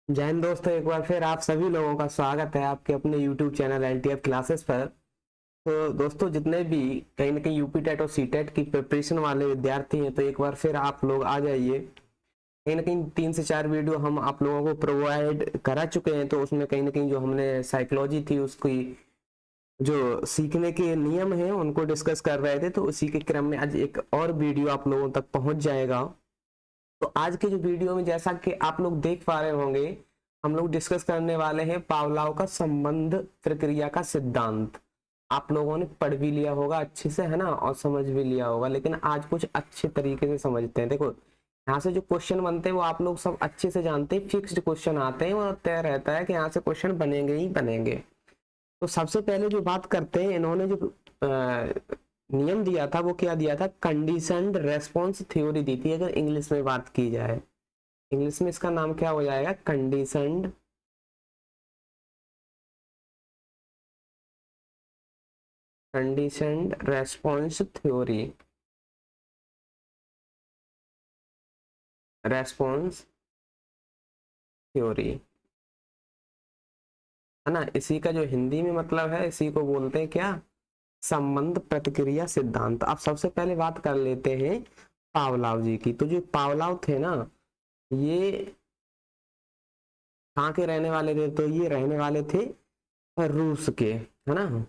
जय हिंद दोस्तों, एक बार फिर आप सभी लोगों का स्वागत है आपके अपने YouTube चैनल एलटीएफ क्लासेस पर। तो दोस्तों, जितने भी कहीं ना कहीं यूपी टेट और सी टेट की प्रिपरेशन वाले विद्यार्थी हैं, तो एक बार फिर आप लोग आ जाइए। कहीं ना कहीं 3 से 4 वीडियो हम आप लोगों को प्रोवाइड करा चुके हैं, तो उसमें कहीं ना कहीं जो हमने साइकोलॉजी थी उसकी जो सीखने के नियम हैं उनको डिस्कस कर रहे थे। तो उसी के क्रम में आज एक और वीडियो आप लोगों तक पहुंच जाएगा। तो आज के जो वीडियो में, जैसा कि आप लोग देख पा रहे होंगे, हम लोग डिस्कस करने वाले हैं पावलाव का संबंध प्रक्रिया का सिद्धांत। आप लोगों ने पढ़ भी लिया होगा अच्छे से, है ना, और समझ भी लिया होगा, लेकिन आज कुछ अच्छे तरीके से समझते हैं। देखो, यहाँ से जो क्वेश्चन बनते हैं वो आप लोग सब अच्छे से जानते हैं। फिक्स्ड क्वेश्चन आते हैं और तय रहता है कि यहाँ से क्वेश्चन बनेंगे ही बनेंगे। तो सबसे पहले जो बात करते हैं, इन्होंने जो नियम दिया था वो क्या दिया था? कंडीशनड रेस्पॉन्स थ्योरी दी थी। अगर इंग्लिश में बात की जाए, इंग्लिश में इसका नाम क्या हो जाएगा? Conditioned response theory. Response theory, है ना। इसी का जो हिंदी में मतलब है, इसी को बोलते हैं क्या? संबंध प्रतिक्रिया सिद्धांत। अब सबसे पहले बात कर लेते हैं पावलाव जी की। तो जो पावलाव थे ना, ये कहाँ के रहने वाले थे? तो ये रहने वाले थे रूस के, है ना।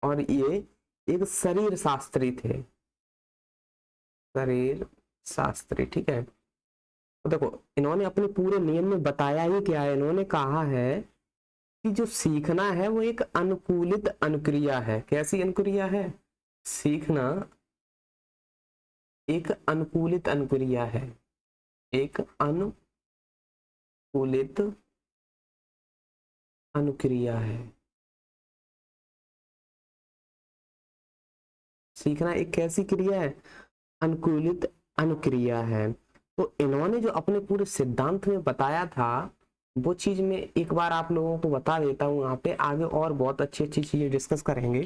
और ये एक शरीर शास्त्री थे। शरीर शास्त्री, ठीक है। तो देखो, इन्होंने अपने पूरे नियम में बताया ही क्या है। इन्होंने कहा है कि जो सीखना है वो एक अनुकूलित अनुक्रिया है। कैसी अनुक्रिया है? सीखना एक अनुकूलित अनुक्रिया है। एक अनुकूलित अनुक्रिया है। सीखना एक कैसी क्रिया है? अनुकूलित अनुक्रिया है। तो इन्होंने जो अपने पूरे सिद्धांत में बताया था, वो चीज में एक बार आप लोगों को बता देता हूँ। यहाँ पे आगे और बहुत अच्छी अच्छी चीजें डिस्कस करेंगे।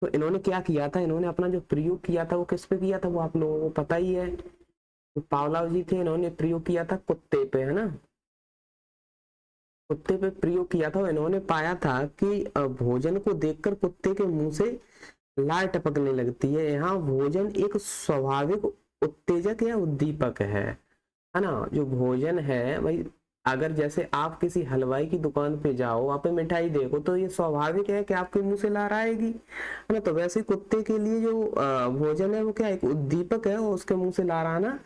तो इन्होंने क्या किया था? इन्होंने अपना जो प्रयोग किया था वो किस पे किया था, वो आप लोगों को पता ही है। तो पावलाव जी थे, इन्होंने प्रयोग किया था कुत्ते पे, है ना। कुत्ते पे प्रयोग किया था। इन्होंने पाया था कि भोजन को देखकर कुत्ते के मुंह से लार टपकने लगती है। यहाँ भोजन एक स्वाभाविक उत्तेजक या उद्दीपक है ना। जो भोजन है भाई, अगर जैसे आप किसी हलवाई की दुकान पे जाओ, वहां पे मिठाई देखो, तो ये स्वाभाविक है कि आपके मुंह से लार आएगी, है ना। तो वैसे कुत्ते के लिए जो भोजन है वो क्या, एक उद्दीपक है, और उसके मुंह से लार आना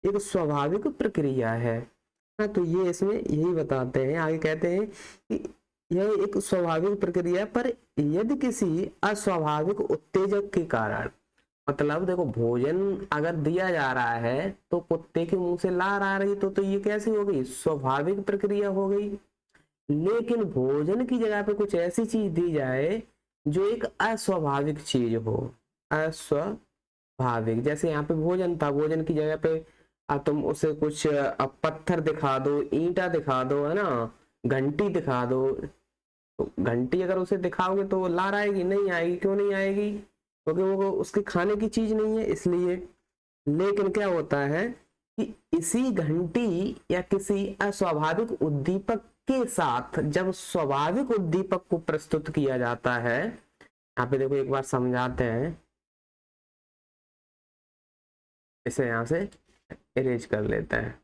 एक स्वाभाविक प्रक्रिया है। हाँ, तो ये इसमें यही बताते हैं। आगे कहते हैं कि यह एक स्वाभाविक प्रक्रिया है, पर यदि किसी अस्वाभाविक उत्तेजक के कारण, मतलब देखो, भोजन अगर दिया जा रहा है तो कुत्ते के मुंह से लार आ रही, तो ये कैसी हो गई? स्वाभाविक प्रक्रिया हो गई। लेकिन भोजन की जगह पे कुछ ऐसी चीज दी जाए जो एक अस्वाभाविक चीज हो। अस्वाभाविक, जैसे यहाँ पे भोजन था, भोजन की जगह पे तुम उसे कुछ पत्थर दिखा दो, ईंटा दिखा दो, है ना, घंटी दिखा दो। तो घंटी अगर उसे दिखाओगे तो लार आएगी? नहीं आएगी। क्यों नहीं आएगी? क्योंकि वो उसके खाने की चीज नहीं है, इसलिए। लेकिन क्या होता है कि इसी घंटी या किसी अस्वाभाविक उद्दीपक के साथ जब स्वाभाविक उद्दीपक को प्रस्तुत किया जाता है, यहाँ पे देखो एक बार समझाते हैं। इसे यहां से इरेज कर लेते हैं।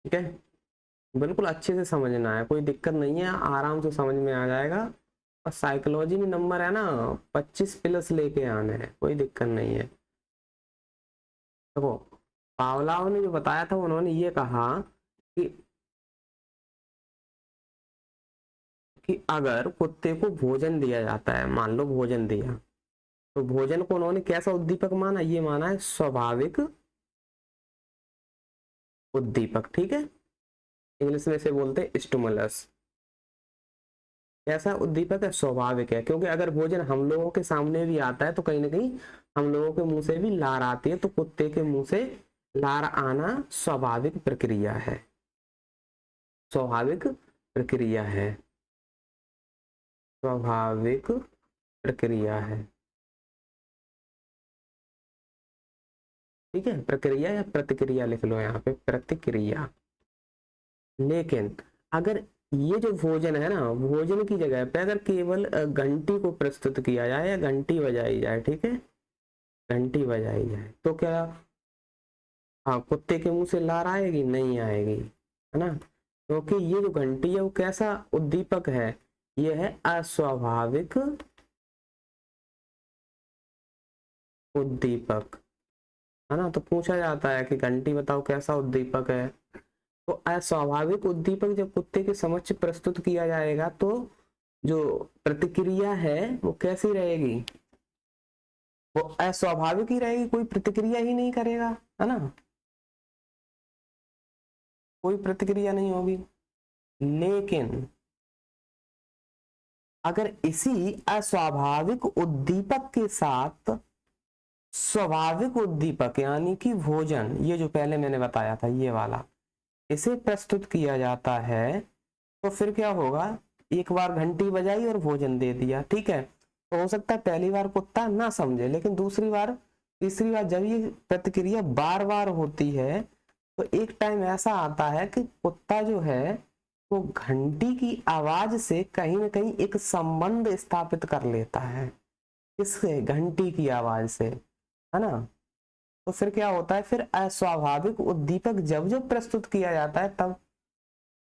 ठीक है, बिल्कुल अच्छे से समझना है, कोई दिक्कत नहीं है, आराम से समझ में आ जाएगा। और साइकोलॉजी में नंबर है ना, 25+ लेके आने हैं, कोई दिक्कत नहीं है। देखो, पावलाव ने जो बताया था, उन्होंने ये कहा कि अगर कुत्ते को भोजन दिया जाता है, मान लो भोजन दिया, तो भोजन को उन्होंने कैसा उद्दीपक माना? ये माना है स्वाभाविक उद्दीपक, ठीक है। इंग्लिश में से बोलते हैं स्टिमुलस। कैसा उद्दीपक है? स्वाभाविक है। क्योंकि अगर भोजन हम लोगों के सामने भी आता है तो कहीं ना कहीं हम लोगों के मुंह से भी लार आती है। तो कुत्ते के मुंह से लार आना स्वाभाविक प्रक्रिया है। स्वाभाविक प्रक्रिया है। स्वाभाविक प्रक्रिया है। ठीक है, प्रक्रिया या प्रतिक्रिया लिख लो यहाँ पे, प्रतिक्रिया। लेकिन अगर ये जो भोजन है ना, भोजन की जगह पे अगर केवल घंटी को प्रस्तुत किया जाए या घंटी बजाई जाए, ठीक है, घंटी बजाई जाए, तो क्या, हाँ, कुत्ते के मुंह से लार आएगी? नहीं आएगी, है ना, क्योंकि ये जो घंटी है वो कैसा उद्दीपक है, ये है अस्वाभाविक उद्दीपक, है ना। तो पूछा जाता है कि घंटी बताओ कैसा उद्दीपक है, तो अस्वाभाविक उद्दीपक जब कुत्ते के समक्ष प्रस्तुत किया जाएगा तो जो प्रतिक्रिया है वो कैसी रहेगी, वो अस्वाभाविक ही रहेगी, कोई प्रतिक्रिया ही नहीं करेगा, है ना, कोई प्रतिक्रिया नहीं होगी। लेकिन अगर इसी अस्वाभाविक उद्दीपक के साथ स्वाभाविक उद्दीपक यानी कि भोजन, ये जो पहले मैंने बताया था ये वाला, इसे प्रस्तुत किया जाता है, तो फिर क्या होगा, एक बार घंटी बजाई और भोजन दे दिया, ठीक है, तो हो सकता है पहली बार कुत्ता ना समझे, लेकिन दूसरी बार तीसरी बार जब ये प्रतिक्रिया बार बार होती है तो एक टाइम ऐसा आता है कि कुत्ता जो है वो घंटी की आवाज से कहीं ना कहीं एक संबंध स्थापित कर लेता है, इससे घंटी की आवाज से, है ना। तो फिर क्या होता है, फिर अस्वाभाविक उद्दीपक जब जब प्रस्तुत किया जाता है तब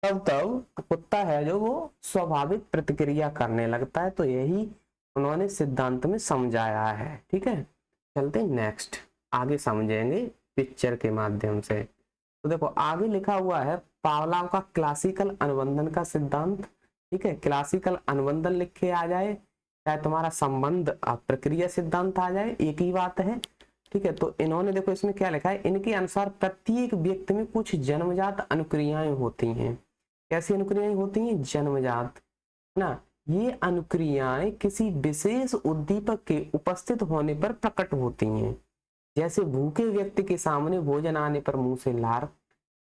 तब तब कुत्ता है जो वो स्वाभाविक प्रतिक्रिया करने लगता है। तो यही उन्होंने सिद्धांत में समझाया है, ठीक है। चलते नेक्स्ट, आगे समझेंगे पिक्चर के माध्यम से। तो देखो आगे लिखा हुआ है पावलोव का क्लासिकल अनुबंधन का सिद्धांत, ठीक है, क्लासिकल अनुबंधन लिख के आ जाए, चाहे तुम्हारा संबंध प्रक्रिया सिद्धांत आ जाए, एक ही बात है, ठीक है। तो इन्होंने देखो इसमें क्या लिखा है, इनके अनुसार प्रत्येक व्यक्ति में कुछ जन्मजात अनुक्रियाएं होती हैं। कैसी अनुक्रियाएं होती हैं? जन्मजात, है ना। ये अनुक्रियाएं किसी विशेष उद्दीपक के उपस्थित होने पर प्रकट होती हैं, जैसे भूखे व्यक्ति के सामने भोजन आने पर मुंह से लार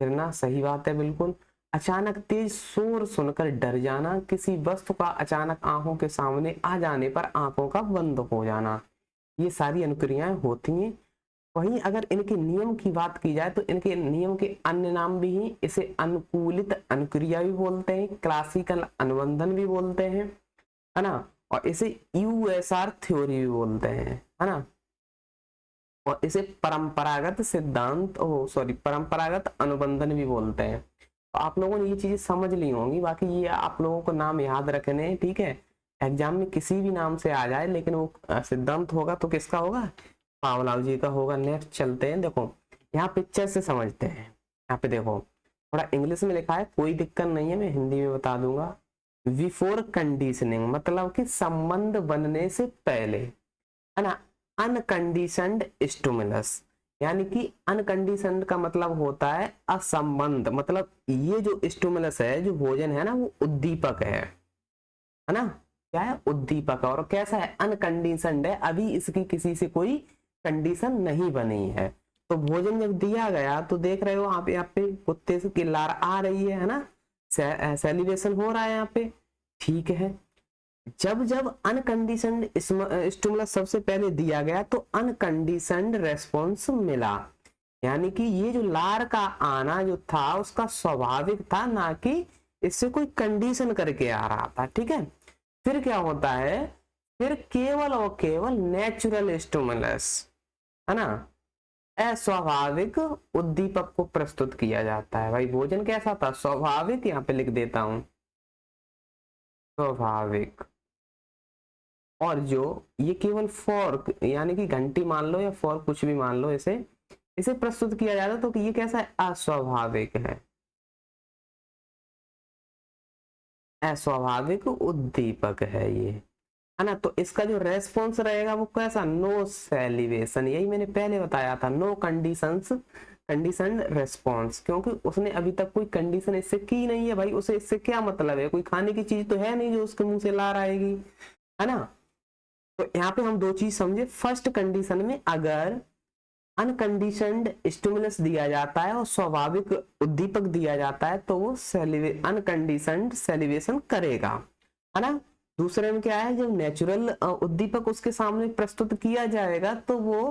गिरना, सही बात है बिल्कुल। अचानक तेज शोर सुनकर डर जाना, किसी वस्तु का अचानक आंखों के सामने आ जाने पर आंखों का बंद हो जाना, ये सारी अनुक्रियाएं होती हैं। वहीं अगर इनके नियम की बात की जाए तो इनके नियम के अन्य नाम भी हैं, इसे अनुकूलित अनुक्रिया भी बोलते हैं, क्लासिकल अनुबंधन भी बोलते हैं, है ना, और इसे यूएसआर थ्योरी भी बोलते हैं, है ना, और इसे परंपरागत सिद्धांत परंपरागत अनुबंधन भी बोलते हैं। तो आप लोगों ने ये चीजें समझ ली होंगी, बाकी ये आप लोगों को नाम याद रखने हैं, ठीक है। एग्जाम में किसी भी नाम से आ जाए लेकिन वो सिद्धांत होगा तो किसका होगा? पावलोव जी का होगा। नेक्स्ट चलते हैं, देखो यहाँ पिक्चर से समझते हैं। यहाँ पे देखो थोड़ा इंग्लिश में लिखा है, कोई दिक्कत नहीं है, मैं हिंदी में बता दूंगा। बिफोर कंडीशनिंग मतलब कि संबंध बनने से पहले, है ना। अनकंडीशनड स्टिमुलस यानी कि अनकंडीशनड का मतलब होता है असंबंध, मतलब ये जो स्टिमुलस है, जो भोजन है ना, वो उद्दीपक है ना, क्या है? उद्दीपक। और कैसा है? अनकंडीशनड है, अभी इसकी किसी से कोई कंडीशन नहीं बनी है। तो भोजन जब दिया गया तो देख रहे हो आप यहाँ पे कुत्ते से की लार आ रही है ना, सेलिब्रेशन हो रहा है यहाँ पे, ठीक है। जब जब अनकंडीशनड स्टिमुलस सबसे पहले दिया गया तो अनकंडीशनड रेस्पॉन्स मिला, यानी कि ये जो लार का आना जो था उसका स्वाभाविक था, ना कि इससे कोई कंडीशन करके आ रहा था, ठीक है। फिर क्या होता है, फिर केवल और केवल नेचुरल स्टिमुलस, है ना, अस्वाभाविक उद्दीपक को प्रस्तुत किया जाता है। भाई भोजन कैसा था? स्वाभाविक, यहाँ पे लिख देता हूं स्वाभाविक। और जो ये केवल फॉर यानी कि घंटी मान लो या फॉर कुछ भी मान लो, इसे प्रस्तुत किया जाता है, तो ये कैसा है? अस्वाभाविक है, अस्वाभाविक उद्दीपक है ये, है ना। तो इसका जो रेस्पॉन्स रहेगा वो कैसा? नो सेलिब्रेशन, यही मैंने पहले बताया था, नो कंडीशन रेस्पॉन्स, क्योंकि उसने अभी तक कोई कंडीशन इससे की नहीं है। भाई उसे इससे क्या मतलब है? कोई खाने की चीज तो है नहीं जो उसके मुंह से लार आएगी, है ना। तो यहाँ पे हम दो चीज समझे। फर्स्ट कंडीशन में अगर अनकंडीशनड स्टिमुलस दिया जाता है और स्वाभाविक उद्दीपक दिया जाता है तो वो अनकंडीशनड सेलिब्रेशन करेगा, है ना। दूसरे में क्या है, जब नेचुरल उद्दीपक उसके सामने प्रस्तुत किया जाएगा तो वो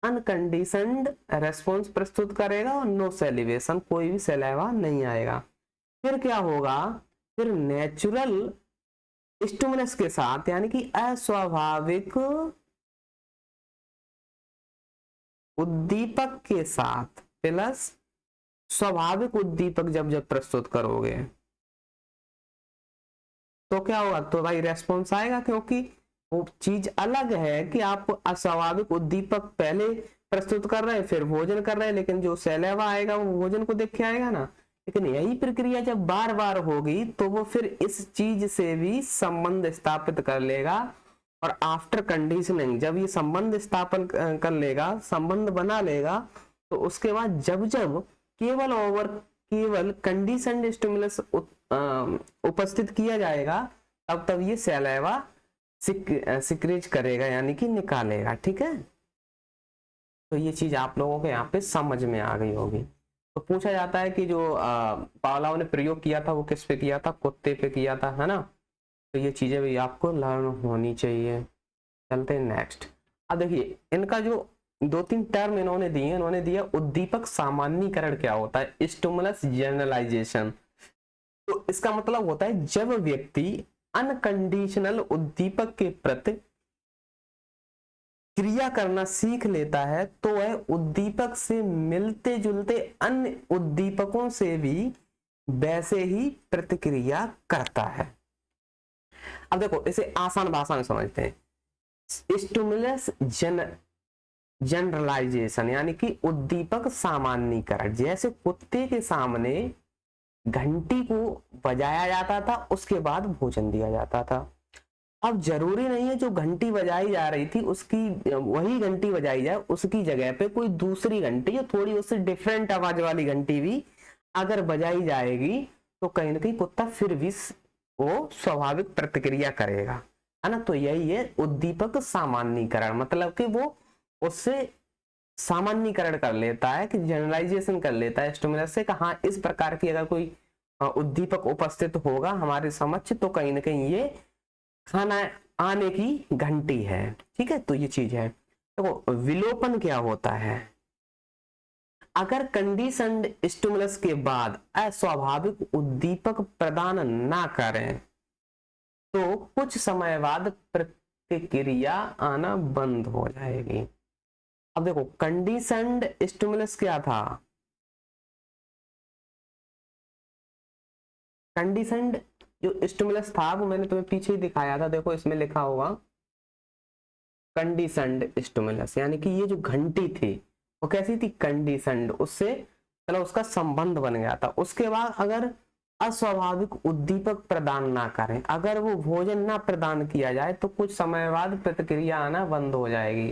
अनकंडीशनड रेस्पॉन्स प्रस्तुत करेगा और नो सेलिवेशन, कोई भी सैलावा नहीं आएगा। फिर क्या होगा, फिर नेचुरल स्टिमुलस के साथ यानी कि अस्वाभाविक उद्दीपक के साथ प्लस स्वाभाविक उद्दीपक जब जब प्रस्तुत करोगे तो क्या होगा, तो भाई रेस्पॉन्स आएगा, क्योंकि वो चीज अलग है कि आप अस्वाभाविक उद्दीपक पहले प्रस्तुत कर रहे हैं फिर भोजन कर रहे हैं, लेकिन जो सैलेवा आएगा वो भोजन को देख के आएगा ना। लेकिन यही प्रक्रिया जब बार बार होगी तो वो फिर इस चीज से भी संबंध स्थापित कर लेगा, और आफ्टर कंडीशनिंग जब ये संबंध स्थापन कर लेगा, संबंध बना लेगा, तो उसके बाद जब जब केवल कंडीशनड स्टिमुलस उपस्थित किया जाएगा तब तब ये सैलेवा सिक्रेज करेगा यानी कि निकालेगा। ठीक है, तो ये चीज आप लोगों के यहाँ पे समझ में आ गई होगी। तो पूछा जाता है कि जो पावलोव ने प्रयोग किया था वो किस पे किया था, कुत्ते पे किया था, है ना। तो ये चीजें भी आपको लर्न होनी चाहिए। चलते हैं नेक्स्ट। अब देखिए इनका जो 2-3 टर्म इन्होंने दिए, इन्होंने दिया उद्दीपक सामान्यीकरण क्या होता है, स्टिमुलस जनरलाइजेशन। तो इसका मतलब होता है जब व्यक्ति अनकंडीशनल उद्दीपक के प्रति क्रिया करना सीख लेता है तो वह उद्दीपक से मिलते जुलते अन्य उद्दीपकों से भी वैसे ही प्रतिक्रिया करता है। अब देखो इसे आसान भाषा में समझते हैं। स्टिमुलस जनरलाइजेशन यानी कि उद्दीपक सामान्यीकरण। जैसे कुत्ते के सामने घंटी को बजाया जाता था, उसके बाद भोजन दिया जाता था। अब जरूरी नहीं है जो घंटी बजाई जा रही थी उसकी वही घंटी बजाई जाए, उसकी जगह पे कोई दूसरी घंटी या थोड़ी उससे डिफरेंट आवाज वाली घंटी भी अगर बजाई जाएगी तो कहीं ना कहीं कुत्ता फिर भी वो स्वाभाविक प्रतिक्रिया करेगा, है ना। तो यही है उद्दीपक सामान्यीकरण, मतलब कि वो उससे सामान्यीकरण कर लेता है कि जनरलाइजेशन कर लेता है स्टिमुलस से, हाँ इस प्रकार की अगर कोई उद्दीपक उपस्थित होगा हमारे समक्ष तो कहीं ना कहीं ये खाना आने की घंटी है। ठीक है, तो ये चीज है। तो विलोपन क्या होता है, अगर कंडीशनड स्टिमुलस के बाद अस्वाभाविक उद्दीपक प्रदान ना करें तो कुछ समय बाद प्रतिक्रिया आना बंद हो जाएगी। अब देखो कंडीशनड स्टिमुलस क्या था, कंडीशनड जो स्टिमुलस था वो मैंने तुम्हें पीछे ही दिखाया था, देखो इसमें लिखा होगा कंडीशनड स्टिमुलस, यानी कि ये जो घंटी थी वो कैसी थी, कंडीशनड, उससे चलो उसका संबंध बन गया था। उसके बाद अगर अस्वाभाविक उद्दीपक प्रदान ना करें, अगर वो भोजन ना प्रदान किया जाए तो कुछ समय बाद प्रतिक्रिया आना बंद हो जाएगी।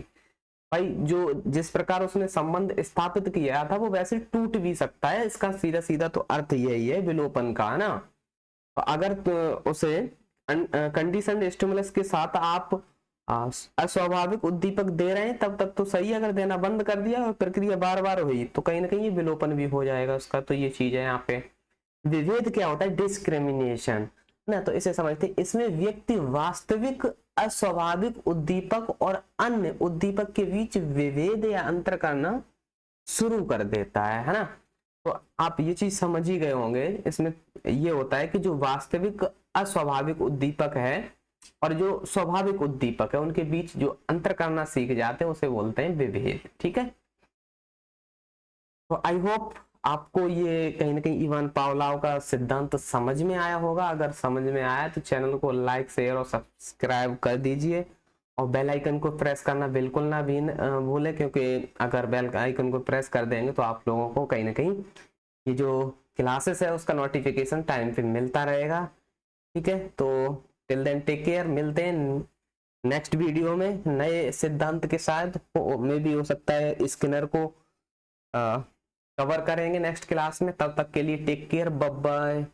भाई जो जिस प्रकार उसने संबंध स्थापित किया था वो वैसे टूट भी सकता है, इसका सीधा सीधा तो अर्थ यही है विलोपन का, है ना। तो अगर तो उसे कंडीशनड स्टिमुलस के साथ आप अस्वाभाविक उद्दीपक दे रहे हैं तब तक तो सही, अगर देना बंद कर दिया और प्रक्रिया बार बार हुई तो कहीं ना कहीं ये विलोपन भी हो जाएगा उसका। तो ये चीज है यहाँ पे। विभेद क्या होता है, डिस्क्रिमिनेशन ना, तो इसे समझते, इसमें व्यक्ति वास्तविक अस्वाभाविक उद्दीपक और अन्य उद्दीपक के बीच विभेद या अंतर करना शुरू कर देता है ना। तो आप ये चीज समझ ही गए होंगे, इसमें ये होता है कि जो वास्तविक अस्वाभाविक उद्दीपक है और जो स्वाभाविक उद्दीपक है उनके बीच जो अंतर करना सीख जाते हैं उसे बोलते हैं विभेद। ठीक है, तो आई होप आपको ये कहीं ना कहीं इवान पावलोव का सिद्धांत समझ में आया होगा। अगर समझ में आया तो चैनल को लाइक शेयर और सब्सक्राइब कर दीजिए और बेल आइकन को प्रेस करना बिल्कुल ना भी भूलें, क्योंकि अगर बेल आइकन को प्रेस कर देंगे तो आप लोगों को कहीं ना कहीं ये जो क्लासेस है उसका नोटिफिकेशन टाइम पे मिलता रहेगा। ठीक है, तो टिल देन टेक केयर, मिलते हैं नेक्स्ट वीडियो में नए सिद्धांत के साथ, में भी हो सकता है स्किनर को कवर करेंगे नेक्स्ट क्लास में। तब तक के लिए टेक केयर, बाय बाय।